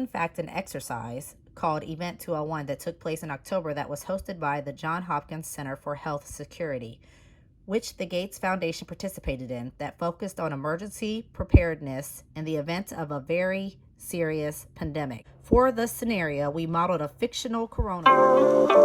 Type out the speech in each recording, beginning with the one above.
in fact an exercise called Event 201 that took place in October that was hosted by the Johns Hopkins Center for Health Security, which the Gates Foundation participated in, that focused on emergency preparedness in the event of a very serious pandemic. For the scenario, we modeled a fictional coronavirus.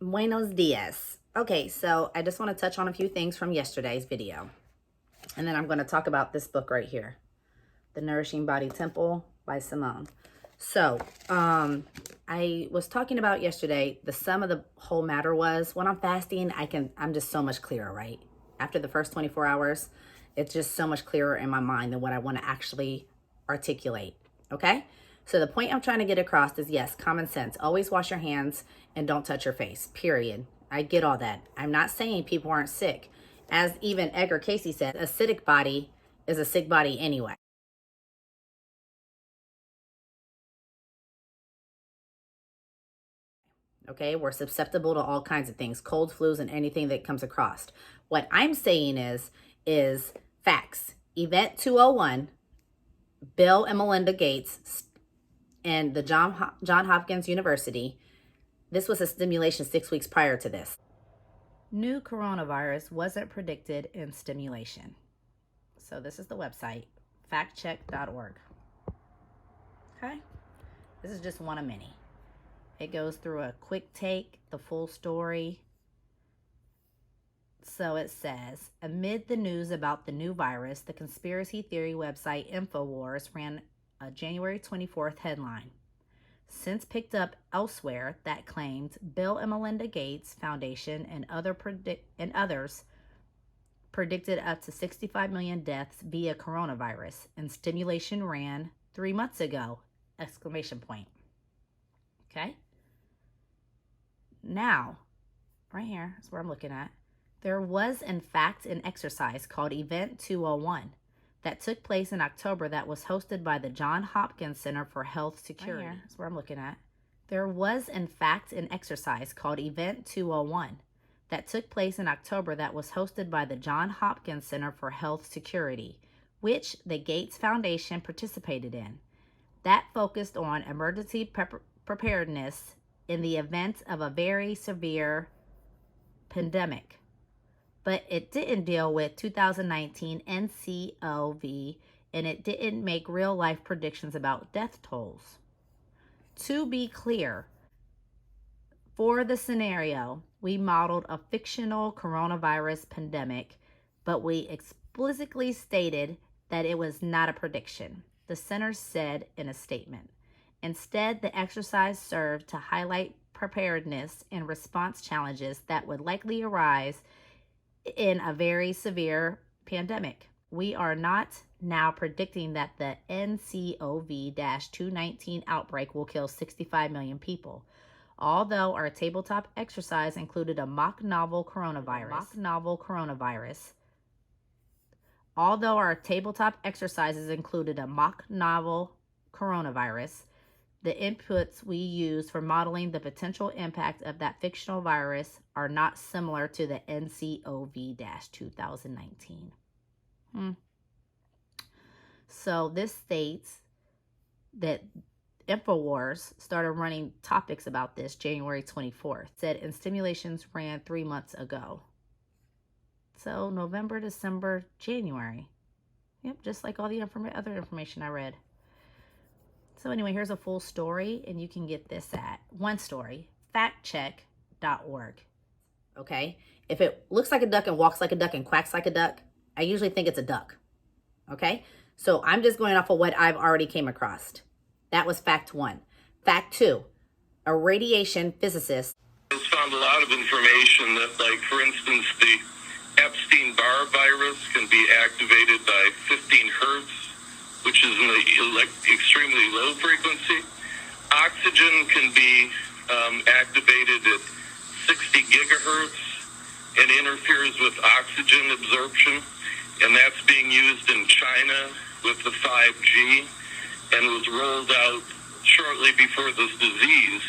Buenos dias. Okay, so I just want to touch on a few things from yesterday's video. And then I'm going to talk about this book right here, The Nourishing Body Temple by Simone. So, I was talking about yesterday, the sum of the whole matter was, when I'm fasting, I'm just so much clearer, right? After the first 24 hours, it's just so much clearer in my mind than what I want to actually articulate, okay? So the point I'm trying to get across is, yes, common sense. Always wash your hands and don't touch your face, period. I get all that. I'm not saying people aren't sick. As even Edgar Cayce said, a acidic body is a sick body anyway. Okay, we're susceptible to all kinds of things, colds, flus, and anything that comes across. What I'm saying is facts. Event 201, Bill and Melinda Gates and the Johns Hopkins University. This was a stimulation 6 weeks prior to this. New coronavirus wasn't predicted in stimulation. So this is the website, factcheck.org. Okay, this is just one of many. It goes through a quick take, the full story. So it says, amid the news about the new virus, the conspiracy theory website InfoWars ran a January 24th headline, since picked up elsewhere, that claimed Bill and Melinda Gates Foundation and others predicted up to 65 million deaths via coronavirus, and stimulation ran 3 months ago, exclamation point. Okay? Now, right here is where I'm looking at. There was, in fact, an exercise called Event 201 that took place in October that was hosted by the Johns Hopkins Center for Health Security. Right here is where I'm looking at. There was, in fact, an exercise called Event 201 that took place in October that was hosted by the Johns Hopkins Center for Health Security, which the Gates Foundation participated in, that focused on emergency preparedness in the event of a very severe pandemic. But it didn't deal with 2019 NCOV, and it didn't make real-life predictions about death tolls. To be clear, for the scenario, we modeled a fictional coronavirus pandemic, but we explicitly stated that it was not a prediction, the center said in a statement. Instead, the exercise served to highlight preparedness and response challenges that would likely arise in a very severe pandemic. We are not now predicting that the NCOV-219 outbreak will kill 65 million people. Although our tabletop exercise included a mock novel coronavirus. Although our tabletop exercises included a mock novel coronavirus, the inputs we used for modeling the potential impact of that fictional virus are not similar to the NCOV-2019. So this states that InfoWars started running topics about this January 24th. It said, and stimulations ran 3 months ago. So November, December, January. Yep, just like all the other information I read. So anyway, here's a full story, and you can get this at one story, factcheck.org. Okay? If it looks like a duck and walks like a duck and quacks like a duck, I usually think it's a duck. Okay? So I'm just going off of what I've already came across. That was fact 1. Fact 2, a radiation physicist has found a lot of information that, like, for instance, the Epstein-Barr virus can be activated by 15 hertz, which is an extremely low frequency. Oxygen can be activated at 60 gigahertz and interferes with oxygen absorption, and that's being used in China with the 5G and was rolled out shortly before this disease.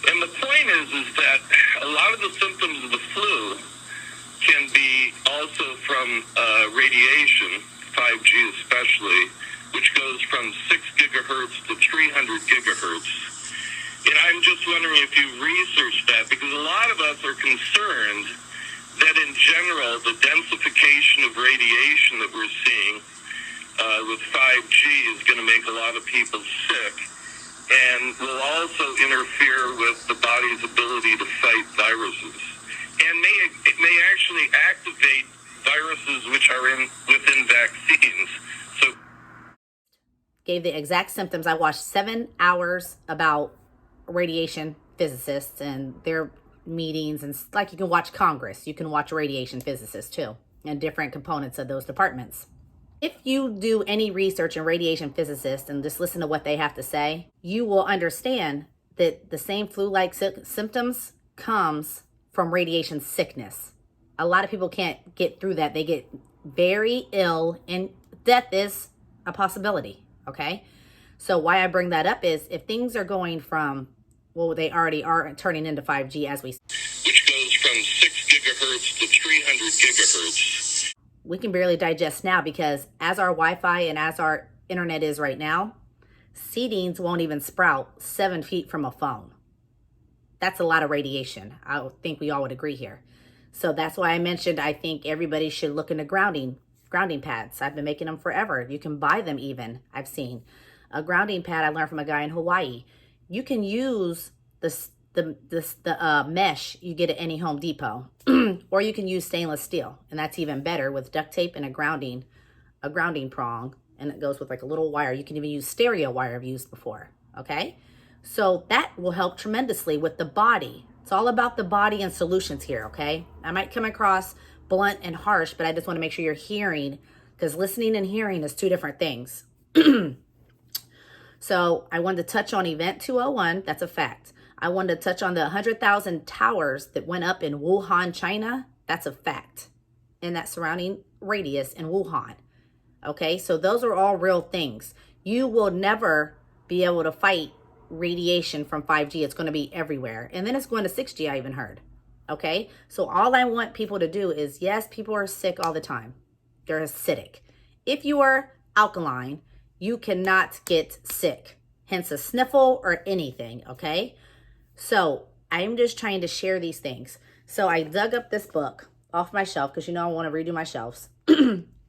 And the point is that a lot of the symptoms of the flu can be also from radiation, 5G especially, which goes from 6 gigahertz to 300 gigahertz. And I'm just wondering if you've researched that, because a lot of us are concerned that in general, the densification of radiation that we're seeing with 5G is going to make a lot of people sick and will also interfere with the body's ability to fight viruses. And may actually activate viruses which are within vaccines. So, gave the exact symptoms. I watched 7 hours about radiation physicists and their meetings, and like you can watch Congress, you can watch radiation physicists too, and different components of those departments. If you do any research in radiation physicists and just listen to what they have to say, you will understand that the same flu-like symptoms comes from radiation sickness. A lot of people can't get through that. They get very ill, and death is a possibility, okay? So why I bring that up is if things are going from, well, they already are turning into 5G as we, which goes from 6 gigahertz to 300 gigahertz. We can barely digest now, because as our Wi-Fi and as our internet is right now, seedings won't even sprout 7 feet from a phone. That's a lot of radiation. I think we all would agree here. So that's why I mentioned I think everybody should look into grounding pads. I've been making them forever. You can buy them even, I've seen. A grounding pad I learned from a guy in Hawaii. You can use the mesh you get at any Home Depot, or you can use stainless steel, and that's even better with duct tape and a grounding prong, and it goes with like a little wire. You can even use stereo wire I've used before, okay? So that will help tremendously with the body. It's all about the body and solutions here, okay? I might come across blunt and harsh, but I just want to make sure you're hearing, because listening and hearing is 2 different things. So I wanted to touch on Event 201. That's a fact. I wanted to touch on the 100,000 towers that went up in Wuhan, China. That's a fact. In that surrounding radius in Wuhan. Okay, so those are all real things. You will never be able to fight radiation from 5G. It's going to be everywhere. And then it's going to 6G, I even heard. Okay, so all I want people to do is, yes, people are sick all the time. They're acidic. If you are alkaline, you cannot get sick. Hence a sniffle or anything, okay? So I'm just trying to share these things. So I dug up this book off my shelf, because you know I want to redo my shelves.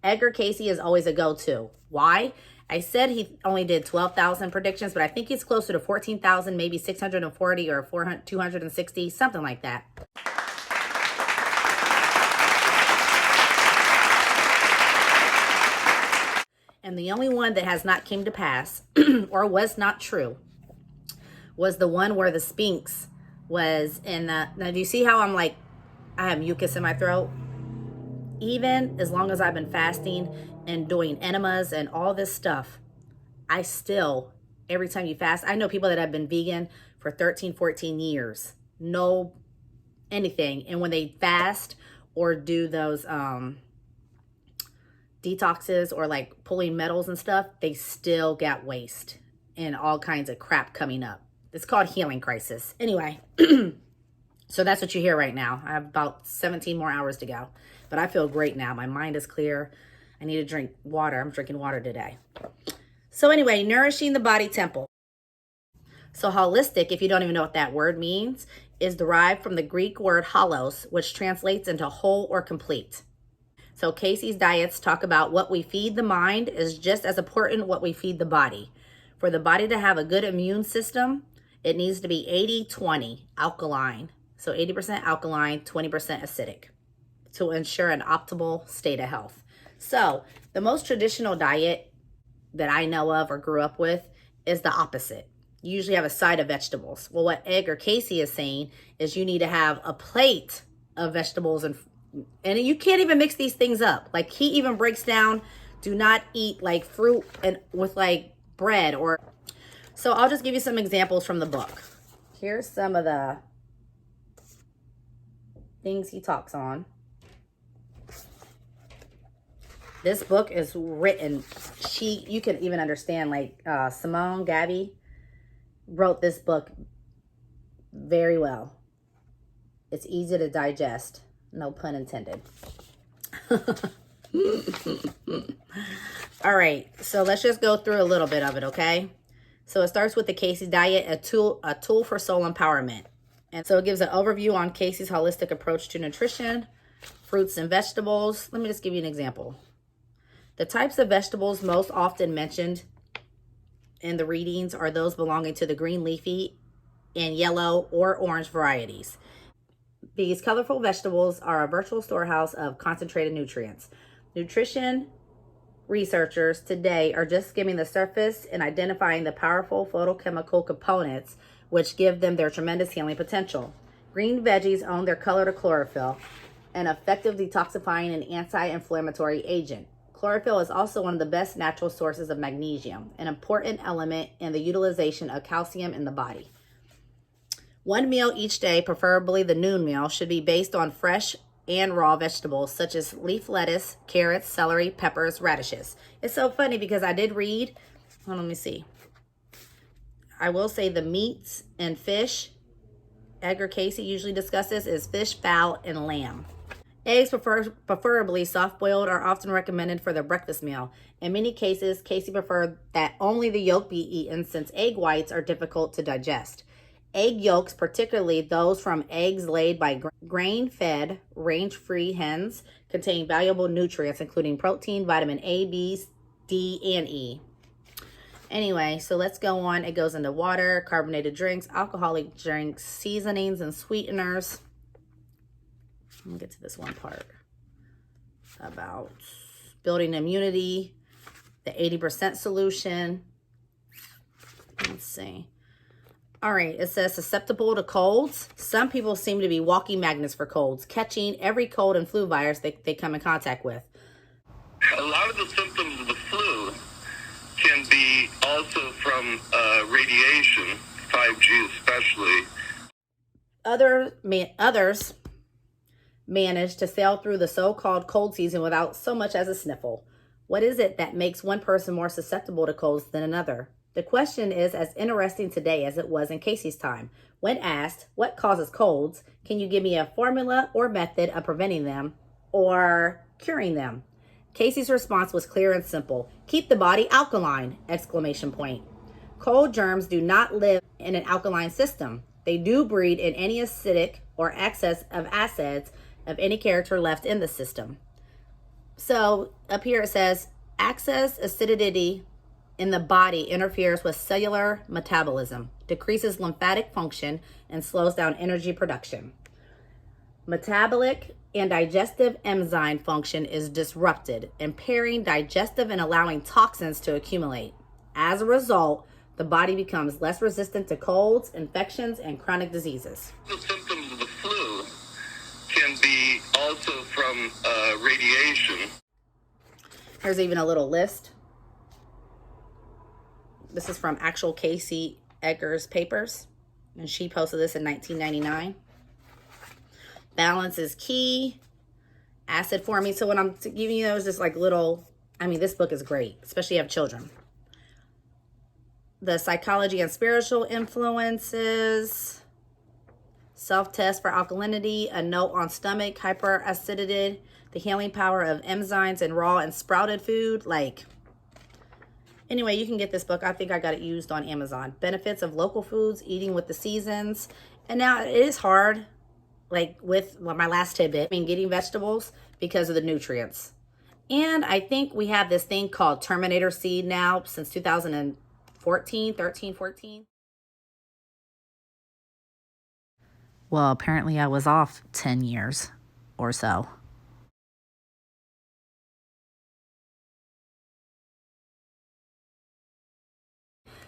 Edgar Cayce is always a go-to. Why? I said he only did 12,000 predictions, but I think he's closer to 14,000, maybe 640 or 260, something like that. And the only one that has not came to pass or was not true was the one where the Sphinx was in the, now do you see how I have mucus in my throat? Even as long as I've been fasting and doing enemas and all this stuff, I still, every time you fast, I know people that have been vegan for 13, 14 years, no anything. And when they fast or do those detoxes or like pulling metals and stuff, they still got waste and all kinds of crap coming up. It's called healing crisis. Anyway, so that's what you hear right now. I have about 17 more hours to go, but I feel great now. My mind is clear. I need to drink water. I'm drinking water today. So anyway, nourishing the body temple. So holistic, if you don't even know what that word means, is derived from the Greek word holos, which translates into whole or complete. So Cayce's diets talk about what we feed the mind is just as important what we feed the body. For the body to have a good immune system, it needs to be 80-20 alkaline. So 80% alkaline, 20% acidic to ensure an optimal state of health. So the most traditional diet that I know of or grew up with is the opposite. You usually have a side of vegetables. Well, what Edgar Cayce is saying is you need to have a plate of vegetables and you can't even mix these things up. Like he even breaks down, do not eat like fruit and with like bread or, so I'll just give you some examples from the book. here's some of the things he talks on. This book is written, you can even understand, like Simone Gabby wrote this book very well. It's easy to digest, no pun intended. All right, so let's just go through a little bit of it, okay? So it starts with the Casey Diet, a tool for soul empowerment. And so it gives an overview on Casey's holistic approach to nutrition, fruits and vegetables. Let me just give you an example. The types of vegetables most often mentioned in the readings are those belonging to the green leafy and yellow or orange varieties. These colorful vegetables are a virtual storehouse of concentrated nutrients. Nutrition researchers today are just skimming the surface and identifying the powerful photochemical components which give them their tremendous healing potential. Green veggies owe their color to chlorophyll, an effective detoxifying and anti-inflammatory agent. Chlorophyll is also one of the best natural sources of magnesium, an important element in the utilization of calcium in the body. One meal each day, preferably the noon meal, should be based on fresh and raw vegetables such as leaf lettuce, carrots, celery, peppers, radishes. It's so funny because I did read, let me see. I will say the meats and fish Edgar Casey usually discusses is fish, fowl, and lamb. Eggs, preferably soft-boiled, are often recommended for the breakfast meal. In many cases, Casey preferred that only the yolk be eaten since egg whites are difficult to digest. Egg yolks, particularly those from eggs laid by grain-fed, range-free hens, contain valuable nutrients including protein, vitamin A, B, D, and E. Anyway, so let's go on. It goes into water, carbonated drinks, alcoholic drinks, seasonings, and sweeteners. Let me get to this one part about building immunity, the 80% solution. Let's see. All right, it says susceptible to colds. Some people seem to be walking magnets for colds, catching every cold and flu virus they come in contact with. A lot of the symptoms of the flu can be also from radiation, 5G especially. Others manage to sail through the so-called cold season without so much as a sniffle. What is it that makes one person more susceptible to colds than another? The question is as interesting today as it was in Casey's time. When asked, what causes colds, can you give me a formula or method of preventing them or curing them? Casey's response was clear and simple. Keep the body alkaline! ! Cold germs do not live in an alkaline system. They do breed in any acidic or excess of acids of any character left in the system. So up here it says, excess acidity in the body interferes with cellular metabolism, decreases lymphatic function, and slows down energy production. Metabolic and digestive enzyme function is disrupted, impairing digestive and allowing toxins to accumulate. As a result, the body becomes less resistant to colds, infections, and chronic diseases. The symptoms of the flu can be also from radiation. Here's even a little list. This is from actual Casey Edgar's papers, and she posted this in 1999. Balance is key. Acid forming. So when I'm giving you those, just like little, this book is great, especially if you have children. The psychology and spiritual influences. Self-test for alkalinity. A note on stomach hyperacidity. The healing power of enzymes in raw and sprouted food. Anyway, you can get this book. I think I got it used on Amazon. Benefits of local foods, eating with the seasons. And now it is hard, with my last tidbit, getting vegetables because of the nutrients. And I think we have this thing called Terminator seed now since 2014. Well, apparently I was off 10 years or so.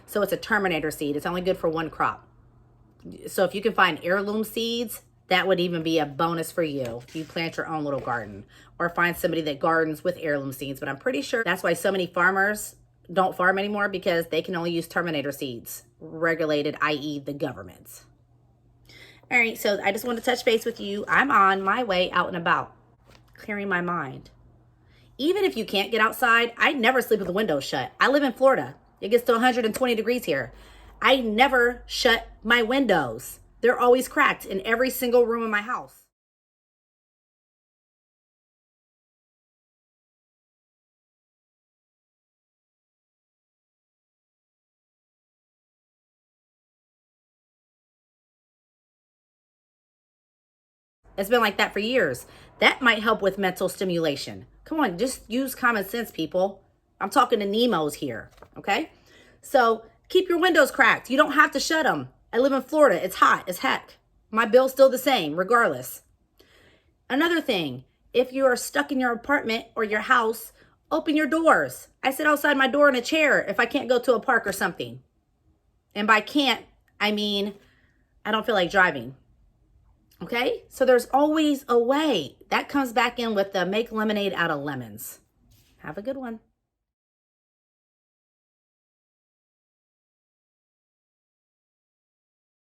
So it's a Terminator seed. It's only good for one crop. So if you can find heirloom seeds, that would even be a bonus for you if you plant your own little garden, or find somebody that gardens with heirloom seeds. But I'm pretty sure that's why so many farmers don't farm anymore, because they can only use Terminator seeds, regulated, i.e. the government. All right, so I just want to touch base with you. I'm on my way out and about, clearing my mind. Even if you can't get outside, I never sleep with the windows shut. I live in Florida. It gets to 120 degrees here. I never shut my windows. They're always cracked in every single room in my house. It's been like that for years. That might help with mental stimulation. Come on, just use common sense, people. I'm talking to Nemos here, okay? So keep your windows cracked. You don't have to shut them. I live in Florida. It's hot as heck. My bill's still the same, regardless. Another thing, if you are stuck in your apartment or your house, open your doors. I sit outside my door in a chair if I can't go to a park or something. And by can't, I mean I don't feel like driving. Okay? So there's always a way. That comes back in with the make lemonade out of lemons. Have a good one.